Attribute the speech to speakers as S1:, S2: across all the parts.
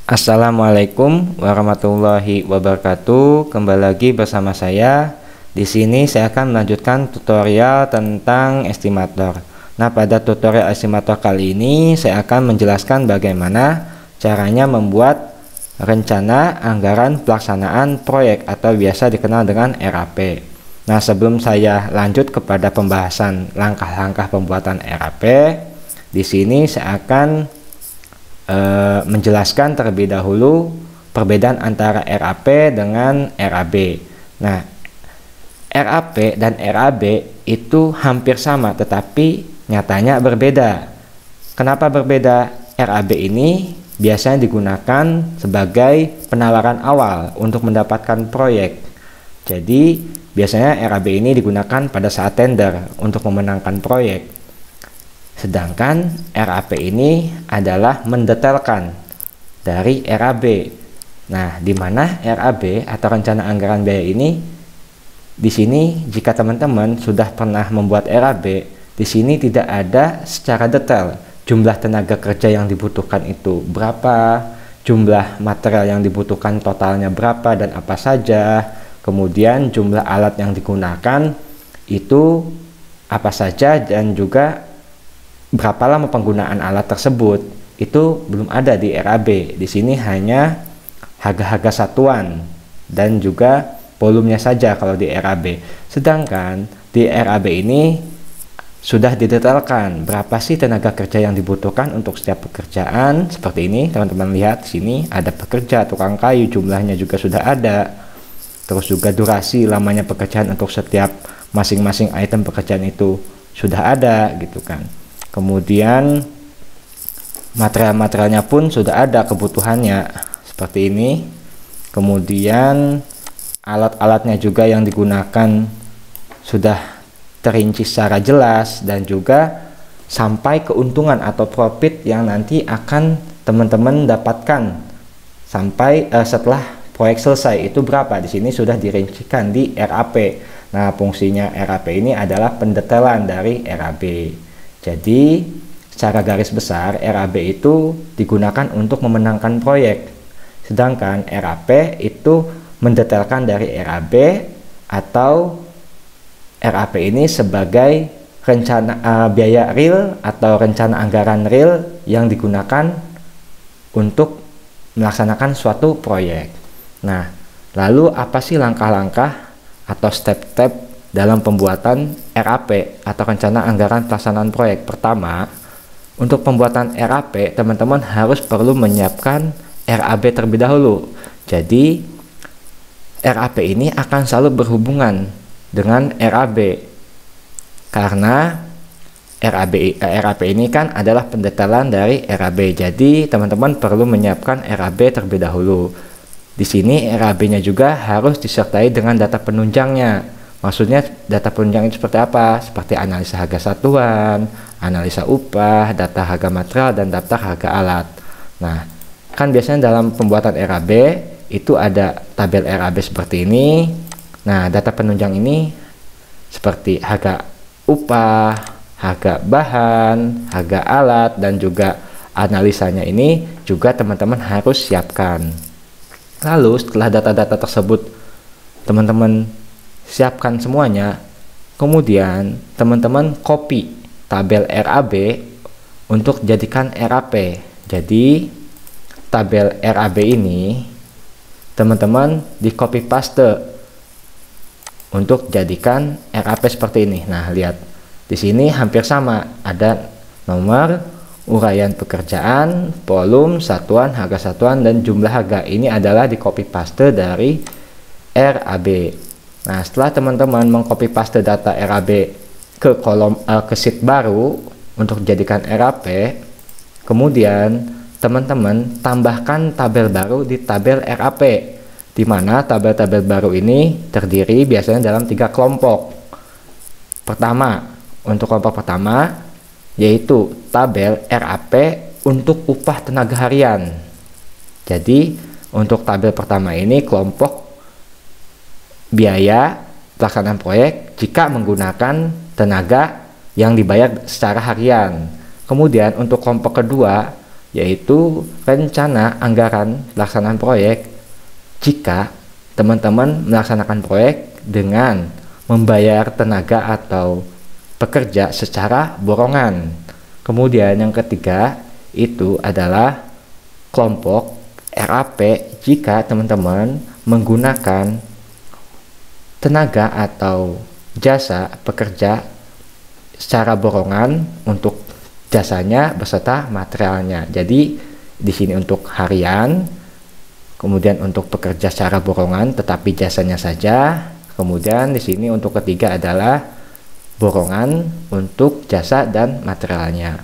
S1: Assalamualaikum warahmatullahi wabarakatuh. Kembali lagi bersama saya. Di sini saya akan melanjutkan tutorial tentang estimator. Nah, pada tutorial estimator kali ini saya akan menjelaskan bagaimana caranya membuat rencana anggaran pelaksanaan proyek atau biasa dikenal dengan RAP. Nah, sebelum saya lanjut kepada pembahasan langkah-langkah pembuatan RAP, di sini saya akan menjelaskan terlebih dahulu perbedaan antara RAP dengan RAB. Nah, RAP dan RAB itu hampir sama tetapi nyatanya berbeda. Kenapa berbeda? RAB ini biasanya digunakan sebagai penawaran awal untuk mendapatkan proyek. Jadi biasanya RAB ini digunakan pada saat tender untuk memenangkan proyek. Sedangkan RAP ini adalah mendetailkan dari RAB. Nah, di mana RAB atau rencana anggaran biaya ini, di sini jika teman-teman sudah pernah membuat RAB, di sini tidak ada secara detail jumlah tenaga kerja yang dibutuhkan itu berapa, jumlah material yang dibutuhkan totalnya berapa dan apa saja, kemudian jumlah alat yang digunakan itu apa saja, dan juga berapa lama penggunaan alat tersebut. Itu belum ada di RAB. Di sini hanya harga-harga satuan dan juga volumenya saja kalau di RAB. Sedangkan di RAB ini sudah didetailkan berapa sih tenaga kerja yang dibutuhkan untuk setiap pekerjaan. Seperti ini, teman-teman lihat di sini ada pekerja, tukang kayu, jumlahnya juga sudah ada. Terus juga durasi lamanya pekerjaan untuk setiap masing-masing item pekerjaan itu sudah ada gitu kan. Kemudian material-materialnya pun sudah ada kebutuhannya seperti ini. Kemudian alat-alatnya juga yang digunakan sudah terinci secara jelas, dan juga sampai keuntungan atau profit yang nanti akan teman-teman dapatkan sampai setelah proyek selesai itu berapa. Di sini sudah dirincikan di RAP. Nah, fungsinya RAP ini adalah pendetailan dari RAB. Jadi secara garis besar RAB itu digunakan untuk memenangkan proyek, sedangkan RAP itu mendetailkan dari RAB, atau RAP ini sebagai rencana biaya real atau rencana anggaran real yang digunakan untuk melaksanakan suatu proyek. Nah, lalu apa sih langkah-langkah atau step-step dalam pembuatan RAP atau rencana anggaran pelaksanaan proyek? Pertama, untuk pembuatan RAP teman-teman harus perlu menyiapkan RAB terlebih dahulu. Jadi RAP ini akan selalu berhubungan dengan RAB karena RAP ini kan adalah pendetailan dari RAB. Jadi teman-teman perlu menyiapkan RAB terlebih dahulu. Di sini RAB-nya juga harus disertai dengan data penunjangnya. Maksudnya data penunjang itu seperti apa? Seperti analisa harga satuan, analisa upah, data harga material, dan daftar harga alat. Nah, kan biasanya dalam pembuatan RAB itu ada tabel RAB seperti ini. Nah, data penunjang ini seperti harga upah, harga bahan, harga alat, dan juga analisanya ini juga teman-teman harus siapkan. Lalu setelah data-data tersebut teman-teman siapkan semuanya, kemudian teman-teman copy tabel RAB untuk jadikan RAP. Jadi tabel RAB ini teman-teman di copy paste untuk jadikan RAP seperti ini. Nah, lihat di sini hampir sama, ada nomor, uraian pekerjaan, volume, satuan, harga satuan, dan jumlah harga. Ini adalah di copy paste dari RAB. Nah, setelah teman-teman mengcopy paste data RAB ke kolom ke sheet baru untuk dijadikan RAP, kemudian teman-teman tambahkan tabel baru di tabel RAP, di mana tabel-tabel baru ini terdiri biasanya dalam 3 kelompok. Pertama, untuk kelompok pertama yaitu tabel RAP untuk upah tenaga harian. Jadi untuk tabel pertama ini kelompok biaya pelaksanaan proyek jika menggunakan tenaga yang dibayar secara harian. Kemudian untuk kelompok kedua yaitu rencana anggaran pelaksanaan proyek jika teman-teman melaksanakan proyek dengan membayar tenaga atau pekerja secara borongan. Kemudian yang ketiga itu adalah kelompok RAP jika teman-teman menggunakan tenaga atau jasa pekerja secara borongan untuk jasanya beserta materialnya. Jadi di sini untuk harian, kemudian untuk pekerja secara borongan tetapi jasanya saja. Kemudian di sini untuk ketiga adalah borongan untuk jasa dan materialnya.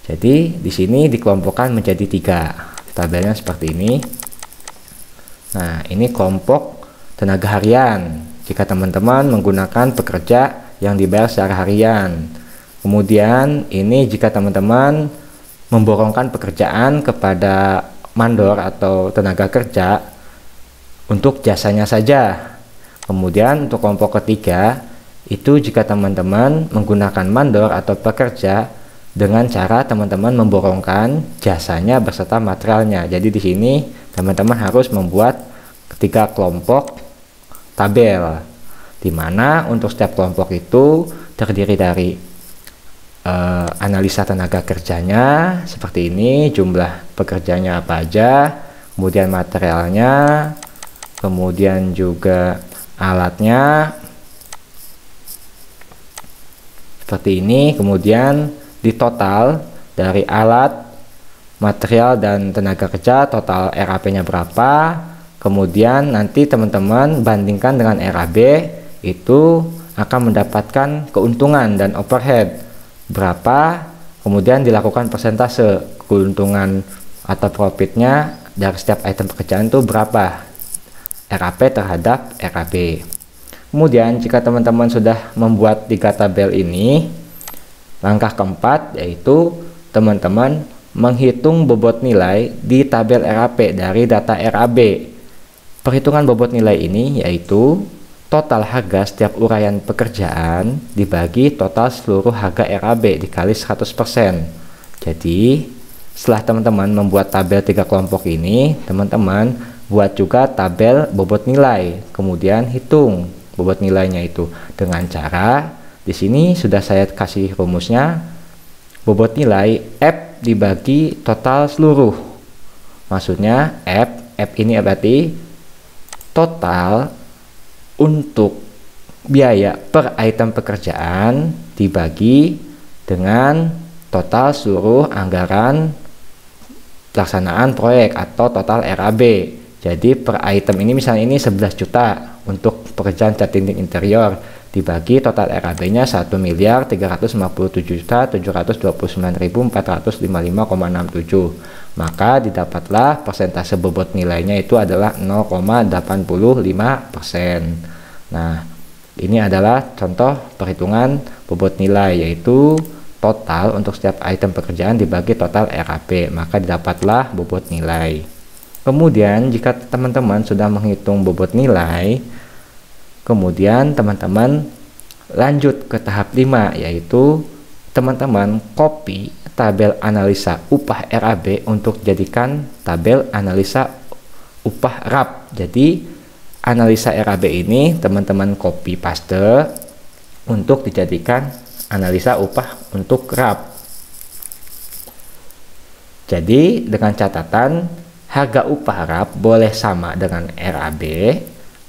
S1: Jadi di sini dikelompokkan menjadi 3. Tabelnya seperti ini. Nah, ini kelompok tenaga harian. Jika teman-teman menggunakan pekerja yang dibayar secara harian. Kemudian ini jika teman-teman memborongkan pekerjaan kepada mandor atau tenaga kerja untuk jasanya saja. Kemudian untuk kelompok ketiga itu jika teman-teman menggunakan mandor atau pekerja dengan cara teman-teman memborongkan jasanya beserta materialnya. Jadi di sini teman-teman harus membuat 3 kelompok tabel, di mana untuk setiap kelompok itu terdiri dari analisa tenaga kerjanya seperti ini, jumlah pekerjanya apa aja, kemudian materialnya, kemudian juga alatnya seperti ini, kemudian di total dari alat, material dan tenaga kerja total RAP-nya berapa. Kemudian nanti teman-teman bandingkan dengan RAB, itu akan mendapatkan keuntungan dan overhead berapa, kemudian dilakukan persentase keuntungan atau profitnya dari setiap item pekerjaan itu berapa RAP terhadap RAB. Kemudian jika teman-teman sudah membuat 3 tabel ini, langkah keempat yaitu teman-teman menghitung bobot nilai di tabel RAP dari data RAB. Perhitungan bobot nilai ini yaitu total harga setiap uraian pekerjaan dibagi total seluruh harga RAB dikali 100%. Jadi setelah teman-teman membuat tabel 3 kelompok ini, teman-teman buat juga tabel bobot nilai, kemudian hitung bobot nilainya itu dengan cara di sini sudah saya kasih rumusnya. Bobot nilai F dibagi total seluruh. Maksudnya F ini berarti total untuk biaya per item pekerjaan dibagi dengan total seluruh anggaran pelaksanaan proyek atau total RAB. Jadi per item ini misalnya ini 11 juta untuk pekerjaan cat dinding interior, dibagi total RAB-nya 1.357.729.455,67. Maka didapatlah persentase bobot nilainya itu adalah 0,85%. Nah, ini adalah contoh perhitungan bobot nilai, yaitu total untuk setiap item pekerjaan dibagi total RAB, maka didapatlah bobot nilai. Kemudian jika teman-teman sudah menghitung bobot nilai, kemudian teman-teman lanjut ke tahap 5, yaitu teman-teman copy tabel analisa upah RAB untuk jadikan tabel analisa upah RAB. Jadi analisa RAB ini teman-teman copy paste untuk dijadikan analisa upah untuk RAB. Jadi dengan catatan harga upah RAB boleh sama dengan RAB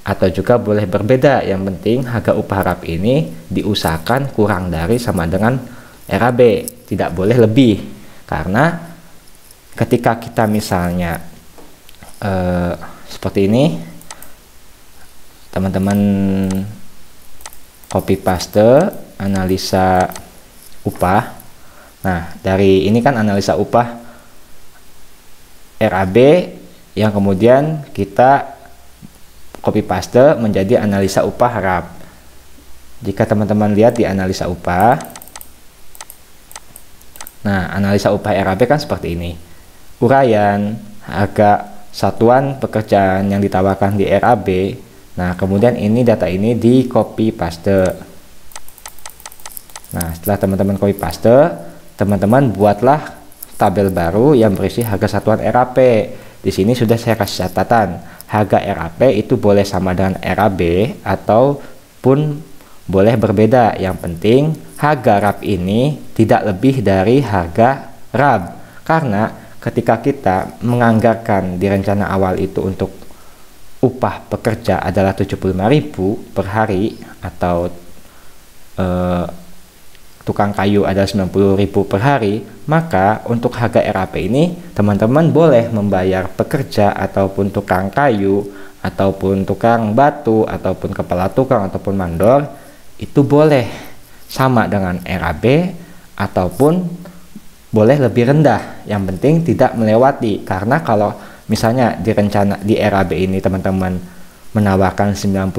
S1: atau juga boleh berbeda. Yang penting harga upah RAB ini diusahakan kurang dari sama dengan RAB, tidak boleh lebih. Karena ketika kita misalnya seperti ini, teman-teman copy paste analisa upah. Nah, dari ini kan analisa upah RAB yang kemudian kita copy paste menjadi analisa upah RAB. Jika teman-teman lihat di analisa upah, nah analisa upah RAB kan seperti ini. Uraian harga satuan pekerjaan yang ditawarkan di RAB. Nah, kemudian ini data ini di copy paste. Nah, setelah teman-teman copy paste, teman-teman buatlah tabel baru yang berisi harga satuan RAP. Di sini sudah saya kasih catatan. Harga RAP itu boleh sama dengan RAB ataupun boleh berbeda. Yang penting harga RAB ini tidak lebih dari harga RAB. Karena ketika kita menganggarkan di rencana awal itu untuk upah pekerja adalah 75.000 per hari atau tukang kayu adalah 90.000 per hari, maka untuk harga RAP ini teman-teman boleh membayar pekerja ataupun tukang kayu ataupun tukang batu ataupun kepala tukang ataupun mandor itu boleh sama dengan RAB ataupun boleh lebih rendah, yang penting tidak melewati. Karena kalau misalnya di rencana di RAB ini teman-teman menawarkan 90.000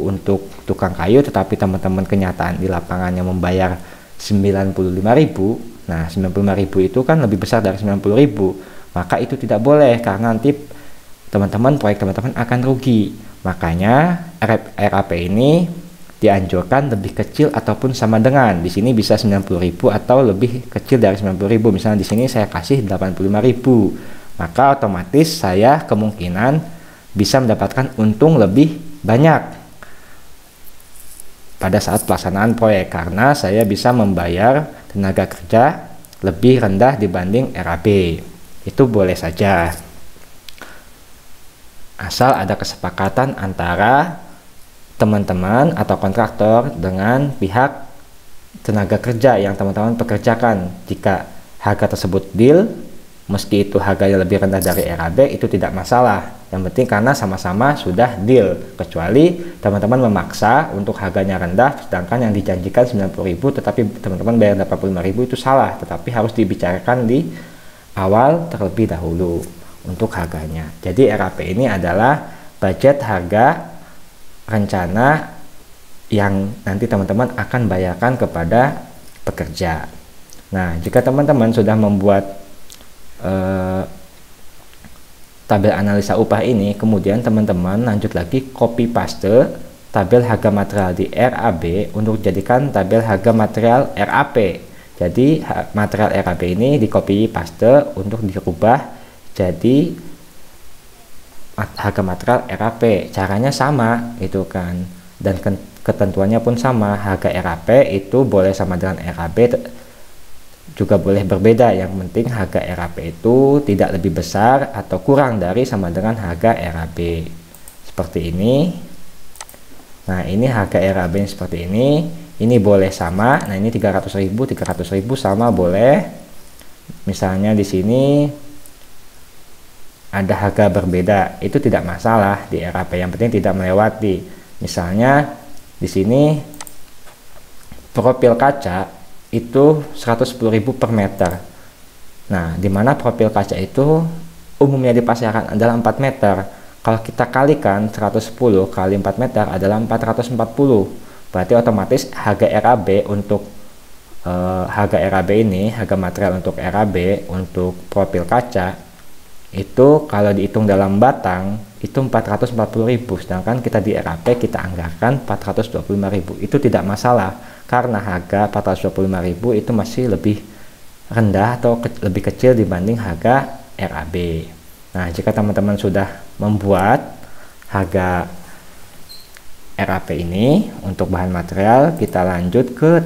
S1: untuk tukang kayu, tetapi teman-teman kenyataan di lapangannya membayar 95.000, nah 95.000 itu kan lebih besar dari 90.000, maka itu tidak boleh karena nanti proyek teman-teman akan rugi. Makanya RAP ini dianjurkan lebih kecil ataupun sama dengan, di sini bisa 90.000 atau lebih kecil dari 90.000. Misalnya di sini saya kasih 85.000, maka otomatis saya kemungkinan bisa mendapatkan untung lebih banyak pada saat pelaksanaan proyek karena saya bisa membayar tenaga kerja lebih rendah dibanding RAB. Itu boleh saja, asal ada kesepakatan antara teman-teman atau kontraktor dengan pihak tenaga kerja yang teman-teman pekerjakan. Jika harga tersebut deal, meski itu harganya lebih rendah dari RAB, itu tidak masalah. Yang penting karena sama-sama sudah deal, kecuali teman-teman memaksa untuk harganya rendah sedangkan yang dijanjikan 90.000 tetapi teman-teman bayar 85.000, itu salah. Tetapi harus dibicarakan di awal terlebih dahulu untuk harganya. Jadi RAP ini adalah budget harga rencana yang nanti teman-teman akan bayarkan kepada pekerja. Nah, jika teman-teman sudah membuat tabel analisa upah ini, kemudian teman-teman lanjut lagi copy paste tabel harga material di RAB untuk jadikan tabel harga material RAP. Jadi material RAB ini di copy paste untuk dirubah jadi harga material RAP. Caranya sama itu kan, dan ketentuannya pun sama. Harga RAP itu boleh sama dengan RAB, juga boleh berbeda. Yang penting harga RAP itu tidak lebih besar atau kurang dari sama dengan harga RAB. Seperti ini. Nah, ini harga RAB seperti ini. Ini boleh sama. Nah, ini 300.000 sama boleh. Misalnya di sini ada harga berbeda, itu tidak masalah di RAP, yang penting tidak melewati. Misalnya di sini profil kaca itu 110.000 per meter. Nah, dimana profil kaca itu umumnya di pasaran adalah 4 meter. Kalau kita kalikan 110 kali 4 meter adalah 440. Berarti otomatis harga RAB untuk harga RAB ini, harga material untuk RAB untuk profil kaca itu kalau dihitung dalam batang itu 440.000, sedangkan kita di RAP kita anggarkan 425.000. Itu tidak masalah karena harga 425.000 itu masih lebih rendah atau lebih kecil dibanding harga RAB. Nah, jika teman-teman sudah membuat harga RAP ini untuk bahan material, kita lanjut ke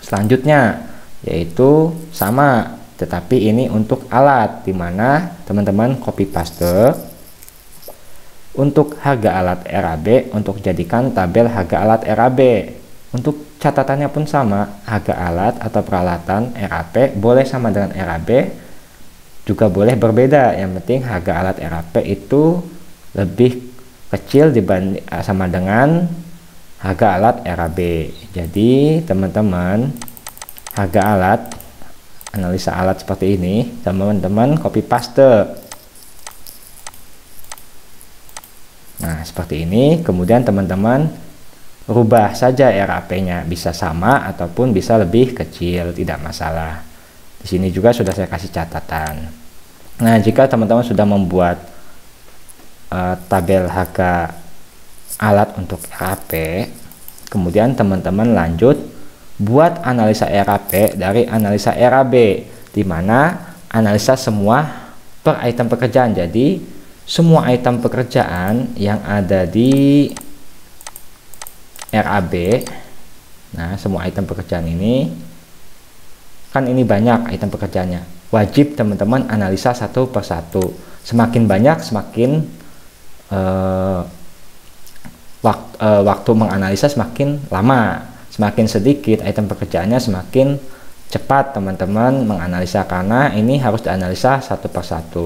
S1: selanjutnya, yaitu sama, tetapi ini untuk alat, dimana teman-teman copy paste untuk harga alat RAB untuk jadikan tabel harga alat RAB. Untuk catatannya pun sama, harga alat atau peralatan RAP boleh sama dengan RAB, juga boleh berbeda. Yang penting harga alat RAP itu lebih kecil dibanding sama dengan harga alat RAB. Jadi teman-teman, harga alat, analisa alat seperti ini, teman-teman copy paste. Nah, seperti ini. Kemudian teman-teman rubah saja RAP-nya, bisa sama ataupun bisa lebih kecil, tidak masalah. Di sini juga sudah saya kasih catatan. Nah, jika teman-teman sudah membuat tabel harga alat untuk RAP, kemudian teman-teman lanjut buat analisa RAP dari analisa RAB. di mana analisa semua per item pekerjaan. Jadi semua item pekerjaan yang ada di RAB, nah semua item pekerjaan ini kan ini banyak item pekerjaannya, wajib teman-teman analisa satu per satu. Semakin banyak semakin waktu menganalisa semakin lama, semakin sedikit item pekerjaannya semakin cepat teman-teman menganalisa, karena ini harus dianalisa satu per satu.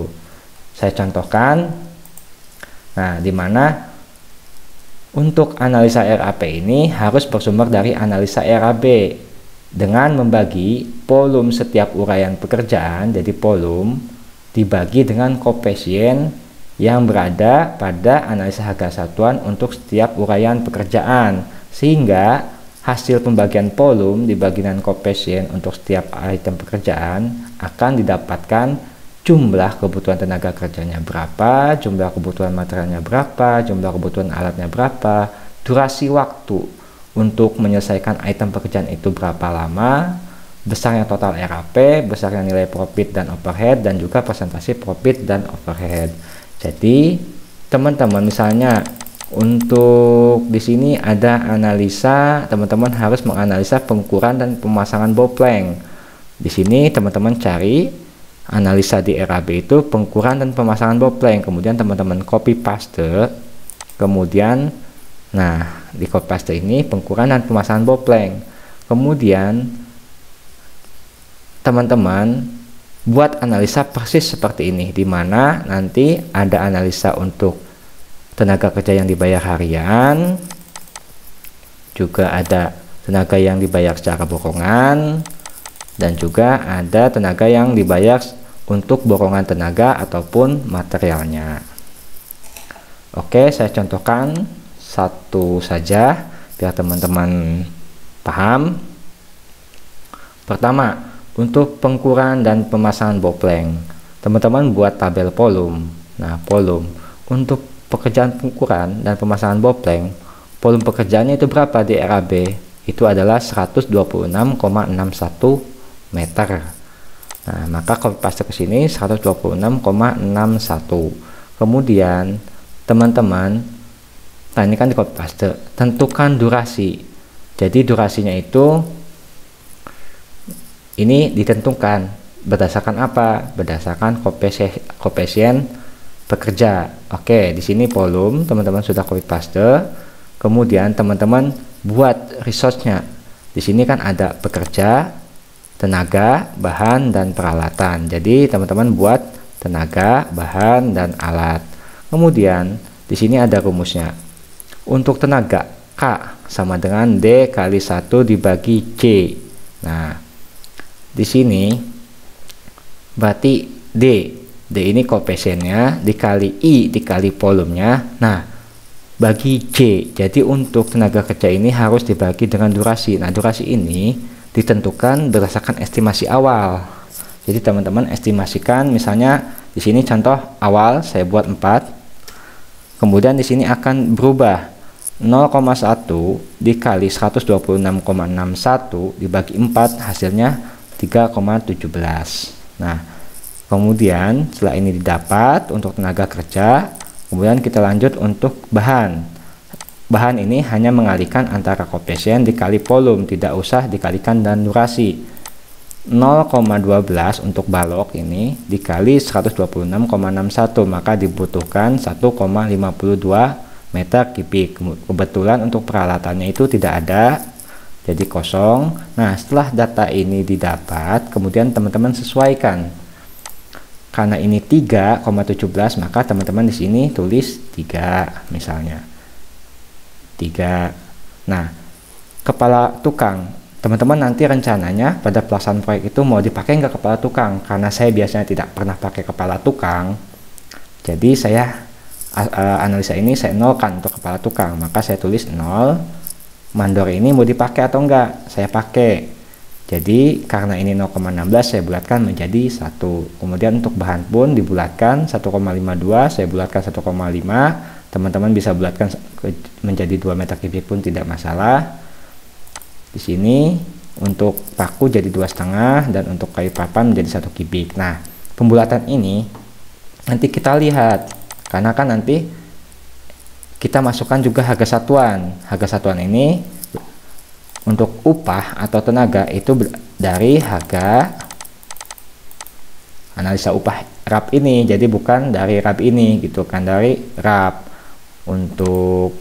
S1: Saya contohkan, nah dimana untuk analisa RAP ini harus bersumber dari analisa RAB dengan membagi volume setiap uraian pekerjaan, jadi volume dibagi dengan koefisien yang berada pada analisa harga satuan untuk setiap uraian pekerjaan, sehingga hasil pembagian volume dibagi dengan koefisien untuk setiap item pekerjaan akan didapatkan jumlah kebutuhan tenaga kerjanya berapa, jumlah kebutuhan materialnya berapa, jumlah kebutuhan alatnya berapa, durasi waktu untuk menyelesaikan item pekerjaan itu berapa lama, besarnya total RAP, besarnya nilai profit dan overhead, dan juga persentase profit dan overhead. Jadi teman-teman misalnya untuk di sini ada analisa, teman-teman harus menganalisa pengukuran dan pemasangan boplank. Di sini teman-teman cari analisa di RAB itu pengukuran dan pemasangan boplank, kemudian teman-teman copy paste, kemudian nah di copy paste ini pengukuran dan pemasangan boplank, kemudian teman-teman buat analisa persis seperti ini, di mana nanti ada analisa untuk tenaga kerja yang dibayar harian, juga ada tenaga yang dibayar secara borongan, dan juga ada tenaga yang dibayar untuk borongan tenaga ataupun materialnya. Oke, saya contohkan satu saja biar teman-teman paham. Pertama, untuk pengukuran dan pemasangan boplank, teman-teman buat tabel volume. Nah, volume untuk pekerjaan pengukuran dan pemasangan boplank, volume pekerjaannya itu berapa di RAB? Itu adalah 126,61 meter. Nah, maka copy paste ke sini 126,61. Kemudian teman-teman, nah ini kan di copy paste, tentukan durasi. Jadi durasinya itu ini ditentukan berdasarkan apa? Berdasarkan koefisien pekerja. Oke, di sini volume teman-teman sudah copy paste. Kemudian teman-teman buat resource-nya. Di sini kan ada pekerja, tenaga, bahan, dan peralatan. Jadi teman-teman buat tenaga, bahan, dan alat. Kemudian di sini ada rumusnya. Untuk tenaga, K sama dengan D kali 1 dibagi C. Nah, di sini berarti D ini koefisiennya dikali I dikali volumenya. Nah, bagi C. Jadi untuk tenaga kerja ini harus dibagi dengan durasi. Nah, durasi ini ditentukan berdasarkan estimasi awal. Jadi teman-teman estimasikan, misalnya di sini contoh awal saya buat 4. Kemudian di sini akan berubah 0,1 dikali 126,61 dibagi 4, hasilnya 3,17. Nah, kemudian setelah ini didapat untuk tenaga kerja, kemudian kita lanjut untuk bahan. Bahan ini hanya mengalihkan antara koefisien dikali volume, tidak usah dikalikan dan durasi. 0,12 untuk balok ini dikali 126,61, maka dibutuhkan 1,52 meter kubik. Kebetulan untuk peralatannya itu tidak ada, jadi kosong. Nah, setelah data ini didapat, kemudian teman-teman sesuaikan. Karena ini 3,17, maka teman-teman di sini tulis 3 misalnya. 3. Nah, kepala tukang. Teman-teman nanti rencananya pada pelaksanaan proyek itu mau dipakai nggak kepala tukang? Karena saya biasanya tidak pernah pakai kepala tukang. Jadi saya analisa ini saya nolkan untuk kepala tukang, maka saya tulis 0. Mandor ini mau dipakai atau enggak? Saya pakai. Jadi karena ini 0,16 saya bulatkan menjadi 1. Kemudian untuk bahan pun dibulatkan 1,52, saya bulatkan 1,5. Teman-teman bisa bulatkan menjadi 2 meter kubik pun tidak masalah. Di sini untuk paku jadi 2,5 dan untuk kayu papan menjadi 1 kubik. Nah, pembulatan ini nanti kita lihat, karena kan nanti kita masukkan juga harga satuan. Harga satuan ini untuk upah atau tenaga itu dari harga analisa upah RAP ini, jadi bukan dari RAP ini gitu kan, dari RAP. Untuk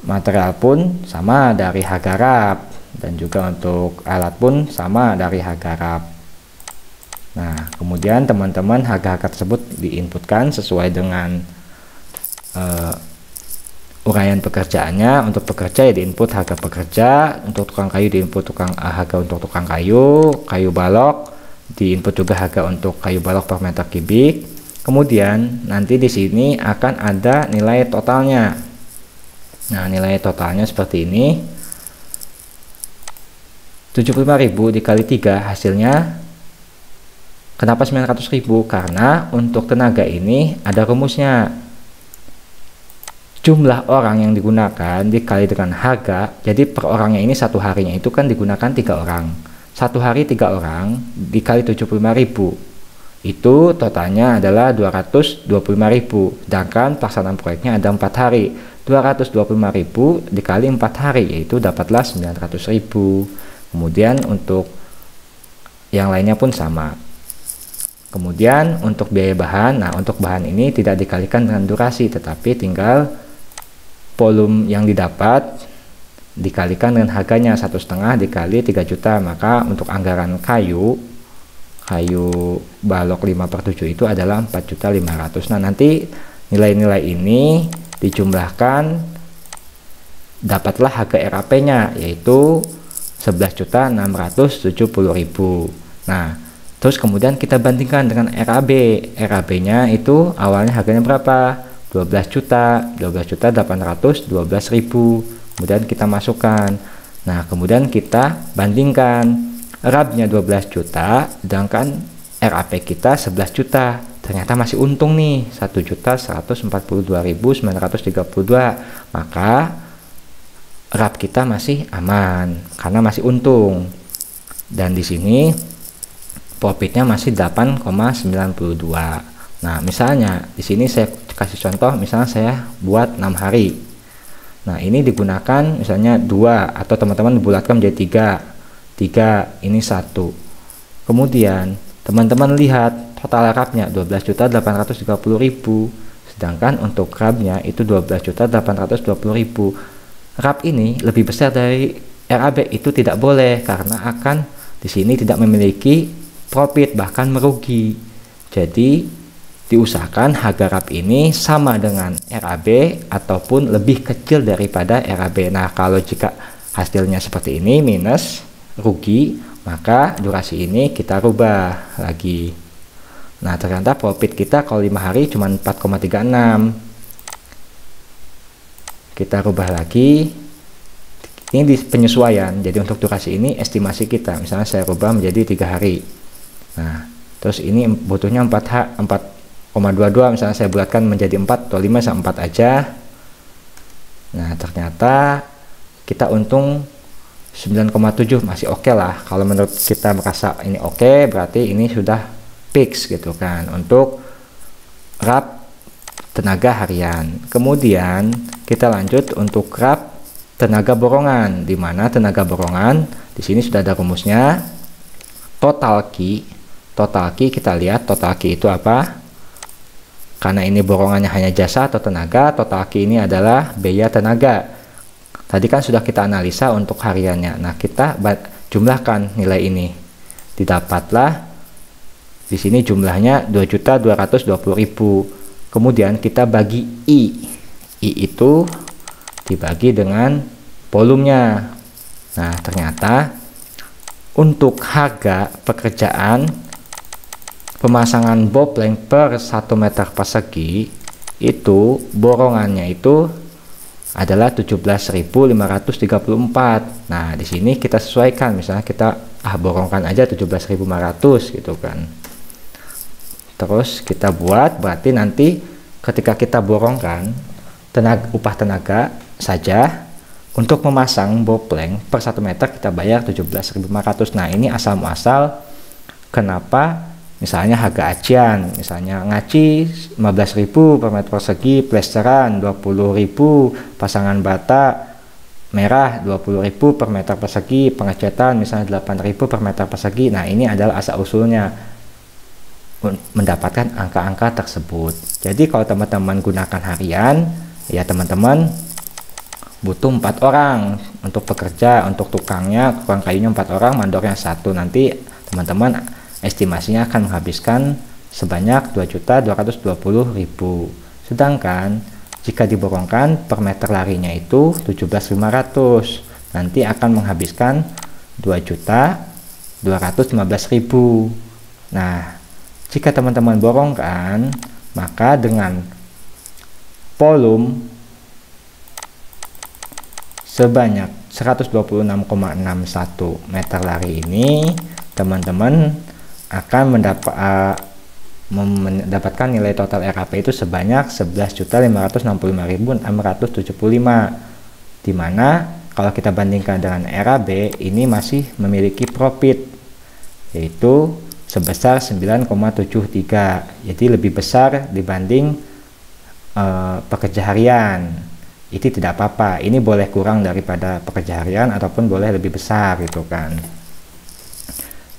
S1: material pun sama dari harga RAP, dan juga untuk alat pun sama dari harga RAP. Nah, kemudian teman-teman harga-harga tersebut diinputkan sesuai dengan uraian pekerjaannya. Untuk pekerja ya diinput harga pekerja, untuk tukang kayu diinput harga untuk tukang kayu, kayu balok diinput juga harga untuk kayu balok per meter kubik. Kemudian nanti di sini akan ada nilai totalnya. Nah, nilai totalnya seperti ini. 75.000 dikali 3 hasilnya. Kenapa 900.000? Karena untuk tenaga ini ada rumusnya. Jumlah orang yang digunakan dikali dengan harga. Jadi per orangnya ini satu harinya itu kan digunakan 3 orang. Satu hari 3 orang dikali 75.000. Itu totalnya adalah 225.000. Sedangkan pelaksanaan proyeknya ada 4 hari. 225.000 dikali 4 hari yaitu dapatlah 900.000. Kemudian untuk yang lainnya pun sama. Kemudian untuk biaya bahan, nah untuk bahan ini tidak dikalikan dengan durasi, tetapi tinggal volume yang didapat dikalikan dengan harganya 1,5 dikali 3 juta. Maka untuk anggaran kayu balok 5/7 itu adalah 4.500.000. Nah, nanti nilai-nilai ini dijumlahkan, dapatlah harga RAP-nya yaitu 11.670.000. Nah, terus kemudian kita bandingkan dengan RAB. RAB-nya itu awalnya harganya berapa? 12.812.000. Kemudian kita masukkan. Nah, kemudian kita bandingkan. RAB-nya 12 juta, sedangkan RAP kita 11 juta. Ternyata masih untung nih, 1.142.932. Maka RAP kita masih aman karena masih untung. Dan di sini profitnya masih 8,92. Nah, misalnya di sini saya kasih contoh, misalnya saya buat 6 hari. Nah, ini digunakan misalnya 2 atau teman-teman bulatkan menjadi 3 ini 1. Kemudian teman-teman lihat total RAP-nya 12.830.000, sedangkan untuk RAB-nya itu 12.820.000. RAB ini lebih besar dari RAB, itu tidak boleh karena akan di sini tidak memiliki profit, bahkan merugi. Jadi diusahakan harga RAB ini sama dengan RAB ataupun lebih kecil daripada RAB. Nah, kalau jika hasilnya seperti ini minus, rugi, maka durasi ini kita rubah lagi. Nah, ternyata profit kita kalau 5 hari cuma 4,36. Kita rubah lagi. Ini di penyesuaian. Jadi untuk durasi ini estimasi kita. Misalnya saya rubah menjadi 3 hari. Nah, terus ini butuhnya 4,22. Misalnya saya bulatkan menjadi 4 atau 5 sampai 4 aja. Nah, ternyata kita untung 9,7, masih oke lah. Kalau menurut kita merasa ini oke, berarti ini sudah fix gitu kan untuk RAP tenaga harian. Kemudian kita lanjut untuk RAP tenaga borongan, di mana tenaga borongan di sini sudah ada rumusnya. Total Q kita lihat total Q itu apa? Karena ini borongannya hanya jasa atau tenaga, total Q ini adalah biaya tenaga. Tadi kan sudah kita analisa untuk hariannya. Nah, kita jumlahkan nilai ini. Didapatlah di sini jumlahnya 2.220.000. Kemudian kita bagi I. I itu dibagi dengan volumenya. Nah, ternyata untuk harga pekerjaan pemasangan bopleng per 1 meter persegi itu borongannya itu adalah 17.534. Nah, di sini kita sesuaikan, misalnya kita borongkan aja 17.500 gitu kan. Terus kita buat, berarti nanti ketika kita borongkan upah tenaga saja, Untuk memasang boplank per 1 meter kita bayar 17.500. Nah, ini asal muasal kenapa misalnya harga acian, misalnya ngaci 15.000 per meter persegi, plesteran 20.000, pasangan bata merah 20.000 per meter persegi, pengecatan misalnya 8.000 per meter persegi. Nah, ini adalah asal usulnya mendapatkan angka-angka tersebut. Jadi kalau teman-teman gunakan harian, ya teman-teman butuh 4 orang untuk pekerja, untuk tukang kayunya 4 orang, mandornya 1. Nanti teman-teman estimasinya akan menghabiskan sebanyak 2.220.000. Sedangkan jika diborongkan per meter larinya itu 17.500, nanti akan menghabiskan 2.215.000. Nah, jika teman-teman borongkan, maka dengan volume sebanyak 126,61 meter lari ini, teman-teman akan mendapatkan nilai total RAP itu sebanyak 11.565.675, dimana kalau kita bandingkan dengan RAB ini masih memiliki profit yaitu sebesar 9,73, jadi lebih besar dibanding pekerja harian. Itu tidak apa-apa, ini boleh kurang daripada pekerja harian ataupun boleh lebih besar gitu kan.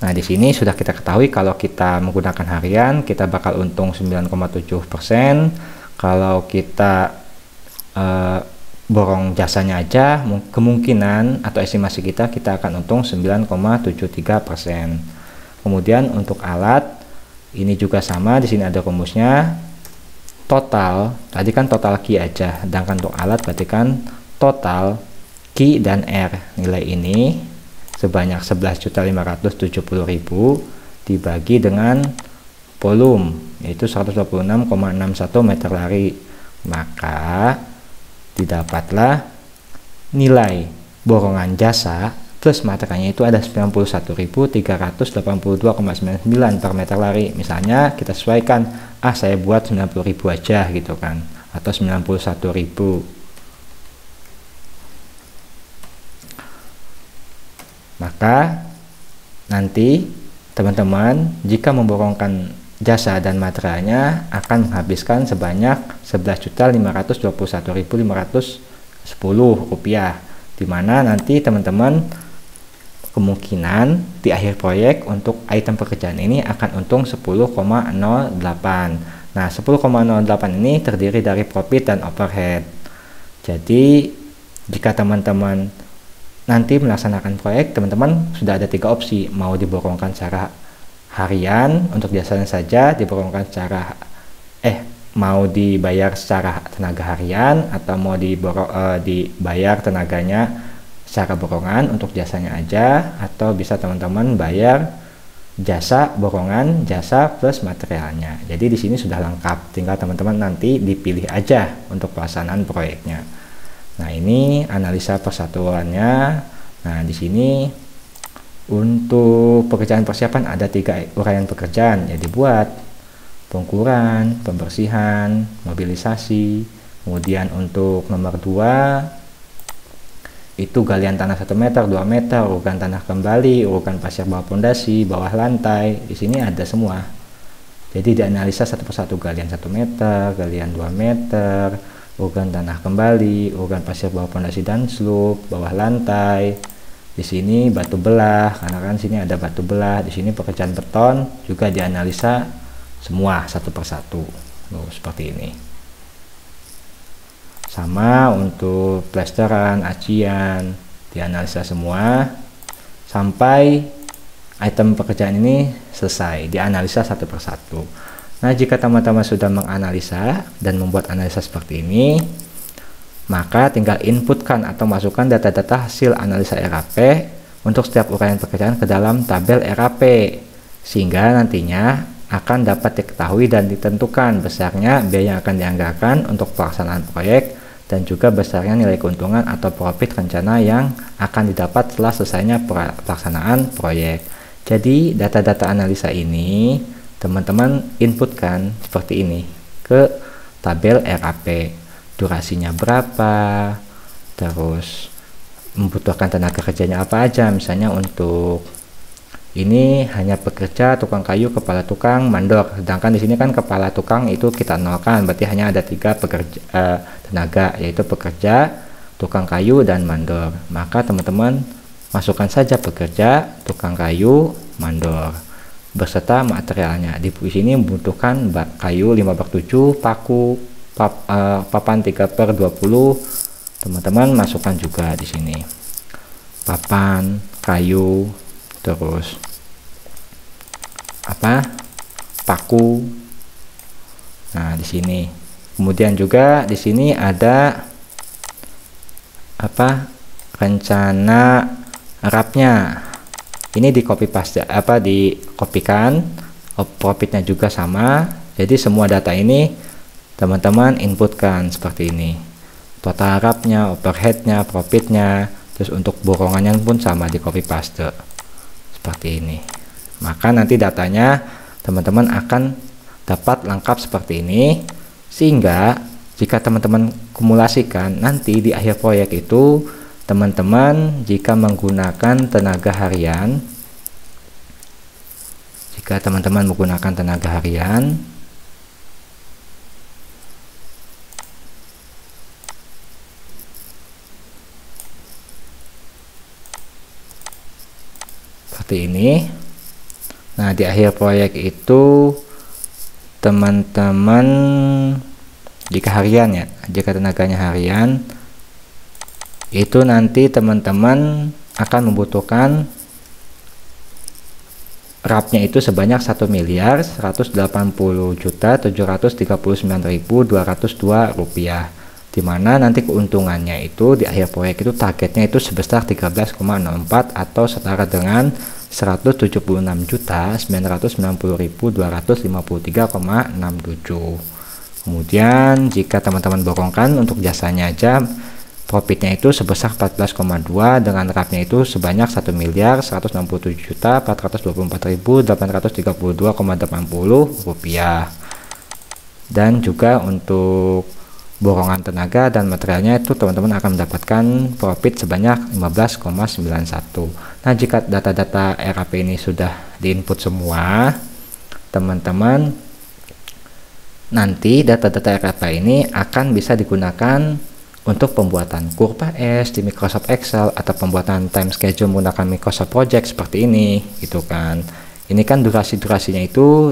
S1: Nah, di sini sudah kita ketahui kalau kita menggunakan harian kita bakal untung 9,7%. Kalau kita borong jasanya aja, kemungkinan atau estimasi kita akan untung 9,73%. Kemudian untuk alat ini juga sama, di sini ada rumusnya. Total, tadi kan total Q aja, sedangkan untuk alat berarti kan total Q dan R. Nilai ini sebanyak 11.570.000 dibagi dengan volume yaitu 126,61 meter lari, maka didapatlah nilai borongan jasa plus materialnya itu ada 91.382,99 per meter lari. Misalnya kita sesuaikan, saya buat 90.000 aja gitu kan, atau 91.000. Maka nanti teman-teman jika memborongkan jasa dan materialnya akan menghabiskan sebanyak 11.521.510 rupiah, dimana nanti teman-teman kemungkinan di akhir proyek untuk item pekerjaan ini akan untung 10,08. Nah, 10,08 ini terdiri dari profit dan overhead. Jadi jika teman-teman nanti melaksanakan proyek, teman-teman sudah ada 3 opsi, mau diborongkan secara harian untuk jasanya saja, diborongkan secara mau dibayar secara tenaga harian, atau mau dibayar tenaganya secara borongan untuk jasanya aja, atau bisa teman-teman bayar jasa borongan, jasa plus materialnya. Jadi di sini sudah lengkap, tinggal teman-teman nanti dipilih aja untuk pelaksanaan proyeknya. Nah, ini analisa persatuannya. Nah, di sini untuk pekerjaan persiapan ada 3 uraian pekerjaan yang dibuat: pengukuran, pembersihan, mobilisasi. Kemudian untuk nomor 2 itu galian tanah 1 meter, 2 meter, urukan tanah kembali, urukan pasir bawah pondasi, bawah lantai. Di sini ada semua. Jadi dianalisa satu persatu, galian 1 meter, galian 2 meter, urukan tanah kembali, urukan pasir bawah pondasi dan slope, bawah lantai. Di sini batu belah, karena kan sini ada batu belah. Di sini pekerjaan beton juga dianalisa semua satu persatu. Seperti ini. Sama untuk plesteran, acian, dianalisa semua sampai item pekerjaan ini selesai, dianalisa satu persatu. Nah, jika teman-teman sudah menganalisa dan membuat analisa seperti ini, maka tinggal inputkan atau masukkan data-data hasil analisa RAP untuk setiap uraian pekerjaan ke dalam tabel RAP, sehingga nantinya akan dapat diketahui dan ditentukan besarnya biaya yang akan dianggarkan untuk pelaksanaan proyek, dan juga besarnya nilai keuntungan atau profit rencana yang akan didapat setelah selesainya pelaksanaan proyek. Jadi data-data analisa ini teman-teman inputkan seperti ini ke tabel RAP. Durasinya berapa, terus membutuhkan tenaga kerjanya apa aja. Misalnya untuk ini hanya pekerja, tukang kayu, kepala tukang, mandor. Sedangkan di sini kan kepala tukang itu kita nolkan, berarti hanya ada 3 pekerja tenaga, yaitu pekerja, tukang kayu, dan mandor. Maka teman-teman masukkan saja pekerja, tukang kayu, mandor beserta materialnya. Di sini membutuhkan kayu 5/7, paku, papan 3/20. Teman-teman masukkan juga di sini papan, kayu, terus paku. Nah, di sini kemudian juga di sini ada rencana rapnya. Ini di copy paste, dikopikan. Profitnya juga sama. Jadi semua data ini teman-teman inputkan seperti ini. Total rapnya, overheadnya, profitnya, terus untuk borongannya pun sama, di copy paste seperti ini. Maka nanti datanya teman-teman akan dapat lengkap seperti ini, sehingga jika teman-teman kumulasikan nanti di akhir proyek itu, teman-teman jika menggunakan tenaga harian, seperti ini. Nah, di akhir proyek itu teman-teman jika tenaganya harian, itu nanti teman-teman akan membutuhkan rapnya itu sebanyak 1.180.739.202 rupiah, dimana nanti keuntungannya itu di akhir proyek itu targetnya itu sebesar 13,64 atau setara dengan 179.990.253,67. Kemudian jika teman-teman borongkan untuk jasanya aja, profitnya itu sebesar 14,2 dengan rapnya itu sebanyak 1.424.824.832,80 rupiah. Dan juga untuk borongan tenaga dan materialnya itu teman-teman akan mendapatkan profit sebanyak 15,91. Nah, jika data-data RAP ini sudah diinput semua, teman-teman nanti data-data RAP ini akan bisa digunakan untuk pembuatan kurva S di Microsoft Excel atau pembuatan time schedule menggunakan Microsoft Project seperti ini, gitu kan. Ini kan durasi-durasinya itu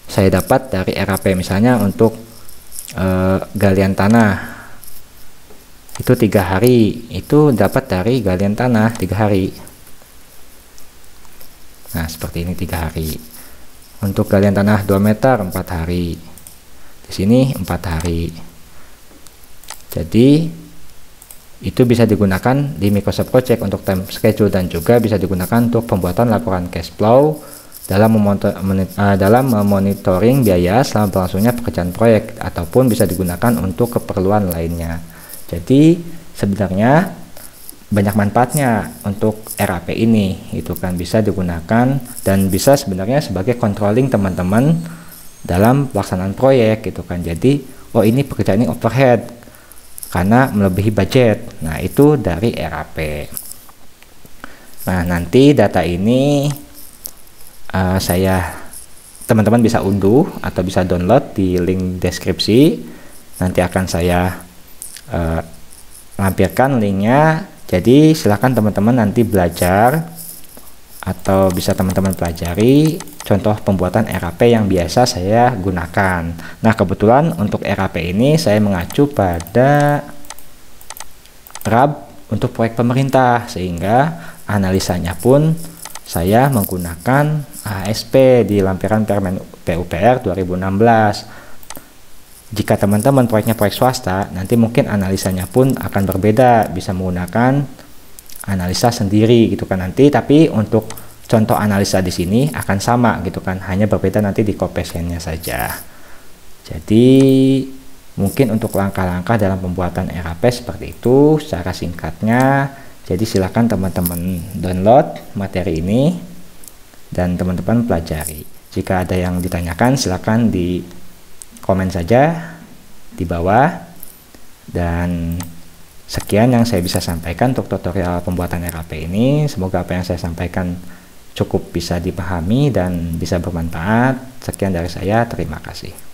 S1: saya dapat dari RAP, misalnya untuk galian tanah itu 3 hari, itu dapat dari galian tanah 3 hari. Nah, seperti ini 3 hari. Untuk galian tanah 2 meter 4 hari. Di sini 4 hari. Jadi itu bisa digunakan di Microsoft Project untuk time schedule, dan juga bisa digunakan untuk pembuatan laporan cash flow dalam memonitoring biaya selama berlangsungnya pekerjaan proyek, ataupun bisa digunakan untuk keperluan lainnya. Jadi sebenarnya banyak manfaatnya untuk RAP ini, itu kan bisa digunakan dan bisa sebenarnya sebagai controlling teman-teman dalam pelaksanaan proyek, gitu kan. Jadi ini pekerjaan ini overhead karena melebihi budget. Nah, itu dari RAP. Nah, nanti data ini teman-teman bisa unduh atau bisa download di link deskripsi. Nanti akan saya lampirkan linknya. Jadi silahkan teman-teman nanti belajar, atau bisa teman-teman pelajari contoh pembuatan RAP yang biasa saya gunakan. Nah, kebetulan untuk RAP ini saya mengacu pada RAP untuk proyek pemerintah, sehingga analisanya pun saya menggunakan ASP di lampiran Permen PUPR 2016. Jika teman-teman proyeknya proyek swasta, nanti mungkin analisanya pun akan berbeda, bisa menggunakan analisa sendiri, gitu kan nanti. Tapi untuk contoh analisa di sini akan sama, gitu kan, hanya berbeda nanti di koefisiennya saja. Jadi mungkin untuk langkah-langkah dalam pembuatan RAP seperti itu secara singkatnya. Jadi silakan teman-teman download materi ini dan teman-teman pelajari. Jika ada yang ditanyakan, silakan di komen saja di bawah, dan Sekian yang saya bisa sampaikan untuk tutorial pembuatan RAP ini. Semoga apa yang saya sampaikan cukup bisa dipahami dan bisa bermanfaat. Sekian dari saya, terima kasih.